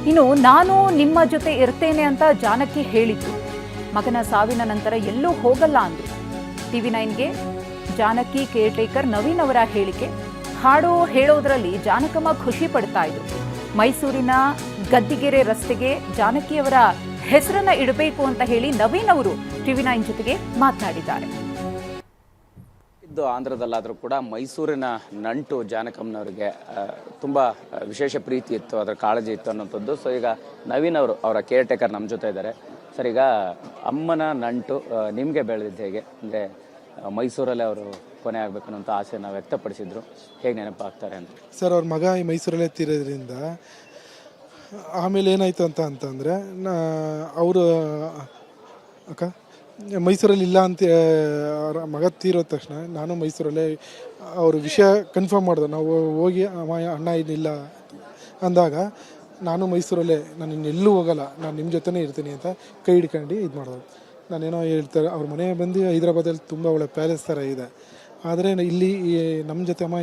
ಇನ್ನು ನಾನು ನಿಮ್ಮ ಜೊತೆ ಇರ್ತೇನೆ ಅಂತ ಜಾನಕಿ ಹೇಳಿದ್ರು. ಮಗನ ಸಾವಿನ ನಂತರ ಎಲ್ಲೂ ಹೋಗಲ್ಲ ಅಂದ್ರು. TV9ಗೆ ಜಾನಕಿ ಕೇರ್ಟೇಕರ್ ನವೀನ್ ಅವರ ಹೇಳಿಕೆ. ಹಾಡು ಹೇಳೋದ್ರಲ್ಲಿ ಜಾನಕಮ್ಮ ಖುಷಿ ಪಡ್ತಾ ಇದ್ರು. ಮೈಸೂರಿನ ಗದ್ದಿಗೆರೆ ರಸ್ತೆಗೆ ಜಾನಕಿಯವರ ಹೆಸರನ್ನ ಇಡಬೇಕು ಅಂತ ಹೇಳಿ ನವೀನ್ ಅವರು TV9 ಜೊತೆಗೆ ಮಾತನಾಡಿದ್ದಾರೆ. ಇದು ಆಂಧ್ರದಲ್ಲಾದರೂ ಕೂಡ ಮೈಸೂರಿನ ನಂಟು ಜಾನಕಮ್ಮನವರಿಗೆ ತುಂಬ ವಿಶೇಷ ಪ್ರೀತಿ ಇತ್ತು, ಅದರ ಕಾಳಜಿ ಇತ್ತು ಅನ್ನೋಂಥದ್ದು. ಸೊ ಈಗ ನವೀನ್ ಅವರು ಅವರ ಕೇರ್ ಟೇಕರ್ ನಮ್ಮ ಜೊತೆ ಇದ್ದಾರೆ. ಸರ್, ಈಗ ಅಮ್ಮನ ನಂಟು ನಿಮಗೆ ಬೆಳೆದಿದ್ದು ಹೇಗೆ? ಅಂದರೆ ಮೈಸೂರಲ್ಲೇ ಅವರು ಕೊನೆ ಆಗಬೇಕು ಅನ್ನೋಂಥ ಆಸೆನ ವ್ಯಕ್ತಪಡಿಸಿದ್ರು. ಹೇಗೆ ನೆನಪಾಗ್ತಾರೆ ಅಂತ? ಸರ್, ಅವ್ರ ಮಗ ಈ ಮೈಸೂರಲ್ಲೇ ತೀರೋದ್ರಿಂದ ಆಮೇಲೆ ಏನಾಯಿತು ಅಂತಂದರೆ ಅವರು ಅಕ್ಕ ಮೈಸೂರಲ್ಲಿ ಇಲ್ಲ ಅಂತ ಅವ್ರ ಮಗ ತೀರೋದ ತಕ್ಷಣ ನಾನು ಮೈಸೂರಲ್ಲೇ ಅವ್ರ ವಿಷಯ ಕನ್ಫರ್ಮ್ ಮಾಡಿದೆ. ನಾವು ಹೋಗಿ ಅಣ್ಣ ಇನ್ನಿಲ್ಲ ಅಂದಾಗ ನಾನು ಮೈಸೂರಲ್ಲೇ ನಾನು ಇನ್ನೆಲ್ಲೂ ಹೋಗಲ್ಲ, ನಾನು ನಿಮ್ಮ ಜೊತೆನೇ ಇರ್ತೀನಿ ಅಂತ ಕೈ ಹಿಡ್ಕೊಂಡು ಇದು ಮಾಡೋದು. ನಾನೇನೋ ಹೇಳ್ತಾರೆ, ಅವ್ರ ಮನೆ ಬಂದು ಹೈದರಾಬಾದಲ್ಲಿ ತುಂಬ ಒಳ್ಳೆ ಪ್ಯಾಲೇಸ್ ಥರ ಇದೆ. ಆದರೆ ಇಲ್ಲಿ ನಮ್ಮ ಜೊತೆ ಅಮ್ಮ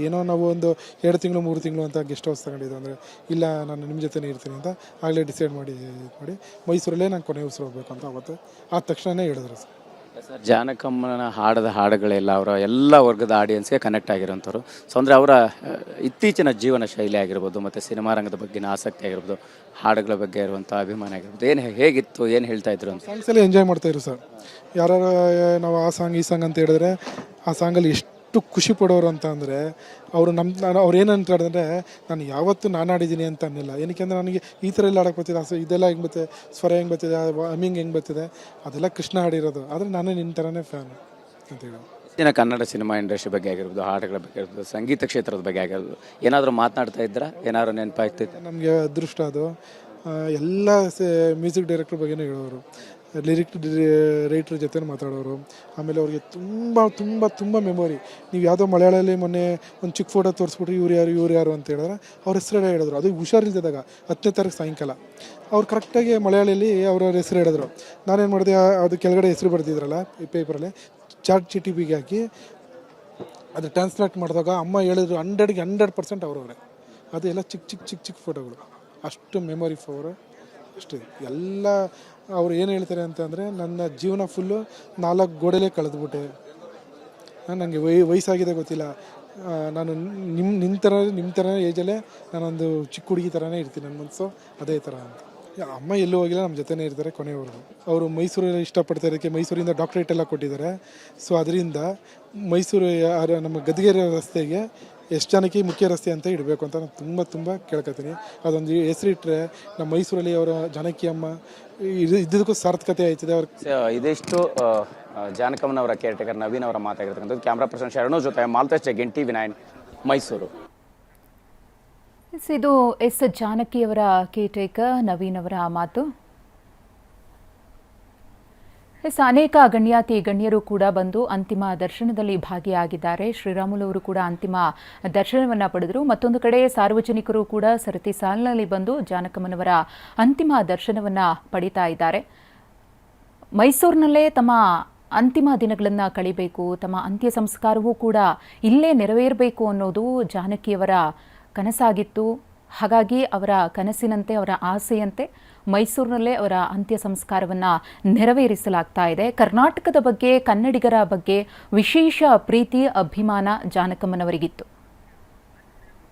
ಏನೋ ನಾವು ಒಂದು 2 ತಿಂಗಳು 3 ತಿಂಗಳು ಅಂತ ಗೆಸ್ಟ್ ಹೌಸ್ ತಗೊಂಡಿದ್ದು. ಅಂದರೆ ಇಲ್ಲ, ನಾನು ನಿಮ್ಮ ಜೊತೆನೇ ಇರ್ತೀನಿ ಅಂತ ಆಗಲೇ ಡಿಸೈಡ್ ಮಾಡಿ ಮೈಸೂರಲ್ಲೇ ನಾನು ಕೊನೆ ಉಸಿರು ಹೋಗ್ಬೇಕು ಅಂತ ಅವತ್ತು ಆದ ತಕ್ಷಣವೇ ಹೇಳಿದ್ರು. ಸರ್, ಜಾನಕಮ್ಮನ ಹಾಡದ ಹಾಡುಗಳೆಲ್ಲ ಅವರ ಎಲ್ಲ ವರ್ಗದ ಆಡಿಯನ್ಸ್ಗೆ ಕನೆಕ್ಟ್ ಆಗಿರೋಂಥವ್ರು. ಸೊ ಅಂದರೆ ಅವರ ಇತ್ತೀಚಿನ ಜೀವನ ಶೈಲಿ ಆಗಿರ್ಬೋದು, ಮತ್ತು ಸಿನಿಮಾ ರಂಗದ ಬಗ್ಗಿನ ಆಸಕ್ತಿ ಆಗಿರ್ಬೋದು, ಹಾಡುಗಳ ಬಗ್ಗೆ ಇರುವಂಥ ಅಭಿಮಾನ ಆಗಿರ್ಬೋದು, ಹೇಗಿತ್ತು, ಏನು ಹೇಳ್ತಾ ಇದ್ರು ಅಂತ? ಸಾಂಗ್ಸಲ್ಲಿ ಎಂಜಾಯ್ ಮಾಡ್ತಾಯಿದ್ರು ಸರ್. ಯಾರು ನಾವು ಆ ಸಾಂಗ್ ಈ ಸಾಂಗ್ ಅಂತ ಹೇಳಿದ್ರೆ ಆ ಸಾಂಗಲ್ಲಿ ಎಷ್ಟು ಖುಷಿ ಪಡೋರು ಅಂತ ಅಂದರೆ ಅವರು ಅವ್ರು ಏನಂತಾರೆ ಅಂದರೆ ನಾನು ಯಾವತ್ತೂ ನಾನು ಆಡಿದ್ದೀನಿ ಅಂತ ಅನ್ನಿಲ್ಲ. ಏನಕ್ಕೆ ಅಂದರೆ ನನಗೆ ಈ ಥರ ಎಲ್ಲ ಆಡೋಕ್ಕೆ ಬರ್ತಿದೆ, ಇದೆಲ್ಲ ಹೆಂಗೆ ಬರ್ತದೆ, ಸ್ವರ ಹೆಂಗೆ ಬರ್ತಿದೆ, ಹಮ್ಮಿಂಗ್ ಹೆಂಗೆ ಬರ್ತಿದೆ, ಅದೆಲ್ಲ ಕೃಷ್ಣ ಆಡಿರೋದು. ಆದರೆ ನಾನೇ ನಿನ್ನ ಥರನೇ ಫ್ಯಾನ್ ಅಂತೇಳಿ. ಇನ್ನು ಕನ್ನಡ ಸಿನಿಮಾ ಇಂಡಸ್ಟ್ರಿ ಬಗ್ಗೆ ಆಗಿರ್ಬೋದು, ಹಾಡುಗಳ ಬಗ್ಗೆ ಆಗಿರ್ಬೋದು, ಸಂಗೀತ ಕ್ಷೇತ್ರದ ಬಗ್ಗೆ ಆಗಿರ್ಬೋದು, ಏನಾದರೂ ಮಾತನಾಡ್ತಾ ಇದ್ರಾ? ಏನಾದ್ರು ನೆನಪಾಗ್ತೈತೆ? ನಮಗೆ ಅದೃಷ್ಟ ಅದು. ಎಲ್ಲ ಮ್ಯೂಸಿಕ್ ಡೈರೆಕ್ಟರ್ ಬಗ್ಗೆನೇ ಹೇಳೋರು, ಲಿರಿಕ್ ರೈಟ್ರ್ ಜೊತೆ ಮಾತಾಡೋರು. ಆಮೇಲೆ ಅವ್ರಿಗೆ ತುಂಬ ತುಂಬ ತುಂಬ ಮೆಮೊರಿ. ನೀವು ಯಾವುದೋ ಮಲಯಾಳಲ್ಲಿ ಮೊನ್ನೆ ಒಂದು ಚಿಕ್ಕ ಫೋಟೋ ತೋರಿಸ್ಬಿಟ್ರು, ಇವ್ರು ಯಾರು ಅಂತ ಹೇಳಿದ್ರೆ ಅವ್ರ ಹೆಸರು ಹೇಳಿದ್ರು. ಅದು ಹುಷಾರಿಲ್ದಾಗ 10ನೇ ತಾರೀಕು ಸಾಯಂಕಾಲ ಅವ್ರು ಕರೆಕ್ಟಾಗಿ ಮಲಯಾಳಿಯಲ್ಲಿ ಅವ್ರ ಹೆಸರು ಹೇಳಿದ್ರು. ನಾನೇನು ಮಾಡಿದೆ, ಅದು ಕೆಳಗಡೆ ಹೆಸರು ಬರ್ತಿದ್ರಲ್ಲ ಈ ಪೇಪರಲ್ಲಿ, ChatGPTಗೆ ಹಾಕಿ ಅದು ಟ್ರಾನ್ಸ್ಲೇಟ್ ಮಾಡಿದಾಗ ಅಮ್ಮ ಹೇಳಿದ್ರು 100% ಅವರವರೇ. ಅದು ಎಲ್ಲ ಚಿಕ್ಕ ಫೋಟೋಗಳು, ಅಷ್ಟು ಮೆಮೊರಿ ಫೋರ್ ಅಷ್ಟೇ. ಎಲ್ಲ ಅವ್ರು ಏನು ಹೇಳ್ತಾರೆ ಅಂತಂದರೆ, ನನ್ನ ಜೀವನ ಫುಲ್ಲು 4 ಗೋಡೆಲೇ ಕಳೆದ್ಬಿಟ್ಟೆ, ನನಗೆ ವಯಸ್ಸಾಗಿದೆ ಗೊತ್ತಿಲ್ಲ, ನಾನು ನಿಮ್ಮ ಥರ ಏಜಲ್ಲೇ ನಾನೊಂದು ಚಿಕ್ಕ ಹುಡುಗಿ ಥರನೇ ಇರ್ತೀನಿ, ನನ್ನ ಮನಸ್ಸು ಅದೇ ಥರ ಅಂತ. ಅಮ್ಮ ಎಲ್ಲೂ ಹೋಗಿಲ್ಲ, ನಮ್ಮ ಜೊತೆನೇ ಇರ್ತಾರೆ ಕೊನೆವರೆಗೂ. ಅವರು ಮೈಸೂರಲ್ಲಿ ಇಷ್ಟಪಡ್ತಾ ಇರೋಕ್ಕೆ ಮೈಸೂರಿಂದ ಡಾಕ್ಟ್ರೇಟ್ ಎಲ್ಲ ಕೊಟ್ಟಿದ್ದಾರೆ. ಸೊ ಅದರಿಂದ ಮೈಸೂರು ನಮ್ಮ ಗದ್ದಿಗೆರೆ ರಸ್ತೆಗೆ ಎಷ್ಟು ಜನಕ್ಕೆ ಮುಖ್ಯ ರಸ್ತೆ ಅಂತ ಇಡಬೇಕು ಅಂತ ನಾನು ತುಂಬ ಕೇಳ್ಕೊತೀನಿ. ಅದೊಂದು ಹೆಸರಿಟ್ಟರೆ ನಮ್ಮ ಮೈಸೂರಲ್ಲಿ ಅವರ ಜಾನಕಿ ಅಮ್ಮ ಇದ್ದಕ್ಕೂ ಸಾರ್ಥಕತೆ ಆಯ್ತದೆ. ಇದಿಷ್ಟು ಜಾನಕಮ್ಮನವರ ಕೇರ್ ಟೇಕರ್ ನವೀನ್ ಅವರ ಮಾತಾಗಿರ್ತಕ್ಕಂಥದ್ದು. ಕ್ಯಾಮ್ರಾ ಪರ್ಸನ್ ಶರಣು ಜೊತೆ ಮಾಲ್ತೇಶ್ ಜಗ್ಗಿನ್, TV9 ಮೈಸೂರು. ಇದು ಜಾನಕಿಯವರ ಕೇರ್ ಟೇಕರ್ ನವೀನ್ ಅವರ ಮಾತು. ಅನೇಕ ಗಣ್ಯರು ಕೂಡ ಬಂದು ಅಂತಿಮ ದರ್ಶನದಲ್ಲಿ ಭಾಗಿಯಾಗಿದ್ದಾರೆ. ಶ್ರೀರಾಮುಲು ಅವರು ಕೂಡ ಅಂತಿಮ ದರ್ಶನವನ್ನು ಪಡೆದರು. ಮತ್ತೊಂದು ಕಡೆ ಸಾರ್ವಜನಿಕರು ಕೂಡ ಸರತಿ ಸಾಲಿನಲ್ಲಿ ಬಂದು ಜಾನಕಮ್ಮನವರ ಅಂತಿಮ ದರ್ಶನವನ್ನು ಪಡಿತಾ ಇದ್ದಾರೆ. ಮೈಸೂರಿನಲ್ಲೇ ತಮ್ಮ ಅಂತಿಮ ದಿನಗಳನ್ನು ಕಳಿಬೇಕು, ತಮ್ಮ ಅಂತ್ಯ ಸಂಸ್ಕಾರವೂ ಕೂಡ ಇಲ್ಲೇ ನೆರವೇರಬೇಕು ಅನ್ನೋದು ಜಾನಕಿಯವರ ಕನಸಾಗಿತ್ತು. ಹಾಗಾಗಿ ಅವರ ಕನಸಿನಂತೆ, ಅವರ ಆಸೆಯಂತೆ ಮೈಸೂರಿನಲ್ಲೇ ಅವರ ಅಂತ್ಯ ಸಂಸ್ಕಾರವನ್ನು ನೆರವೇರಿಸಲಾಗ್ತಾ ಇದೆ. ಕರ್ನಾಟಕದ ಬಗ್ಗೆ, ಕನ್ನಡಿಗರ ಬಗ್ಗೆ ವಿಶೇಷ ಪ್ರೀತಿ, ಅಭಿಮಾನ ಜಾನಕಮ್ಮನವರಿಗಿತ್ತು.